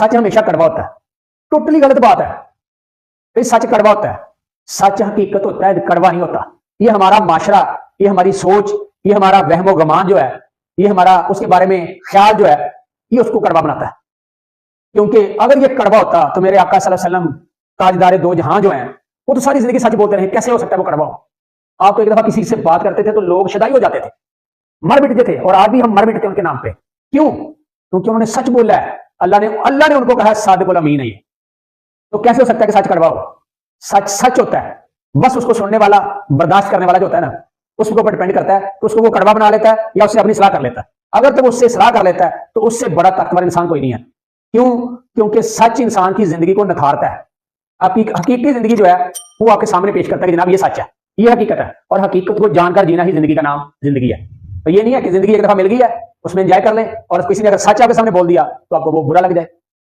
सच हमेशा कड़वा होता है, टोटली गलत बात है। सच कड़वा होता है, सच हकीकत होता है, कड़वा नहीं होता। ये हमारा माशरा, ये हमारी सोच, ये हमारा वहमो गमान जो है, ये हमारा उसके बारे में ख्याल जो है, ये उसको कड़वा बनाता है। क्योंकि अगर ये कड़वा होता तो मेरे आका सल्लल्लाहु अलैहि वसल्लम ताजदार दो जहां जो हैं वो तो सारी जिंदगी सच बोलते रहे, कैसे हो सकता है वो कड़वा हो? आप तो एक दफा किसी से बात करते थे तो लोग शदाई हो जाते थे, मर मिटते थे, और आज भी हम मर मिटते उनके नाम पे। क्यों? क्योंकि उन्होंने सच बोला है। अल्लाह ने उनको कहा है सादिकुल अमीन है ये। तो कैसे हो सकता है कि सच कड़वा हो? सच सच होता है, बस उसको सुनने वाला, बर्दाश्त करने वाला जो होता है ना, उसके ऊपर डिपेंड करता है कि उसको वो कड़वा बना लेता है या उससे अपनी सलाह कर लेता है। अगर तो वो उससे सलाह कर लेता है तो उससे बड़ा ताकतवर इंसान कोई नहीं है। क्यों? क्योंकि सच इंसान की जिंदगी को निखारता है। आपकी हकीकी जिंदगी जो है वो आपके सामने पेश करता है कि जनाब ये सच है, ये हकीकत है, और हकीकत को जानकर जीना ही जिंदगी का नाम जिंदगी है। तो ये नहीं है कि जिंदगी एक दफा मिल गई है उसमें एंजॉय कर लें, और किसी ने अगर सच आपके सामने बोल दिया तो आपको वो बुरा लग जाए।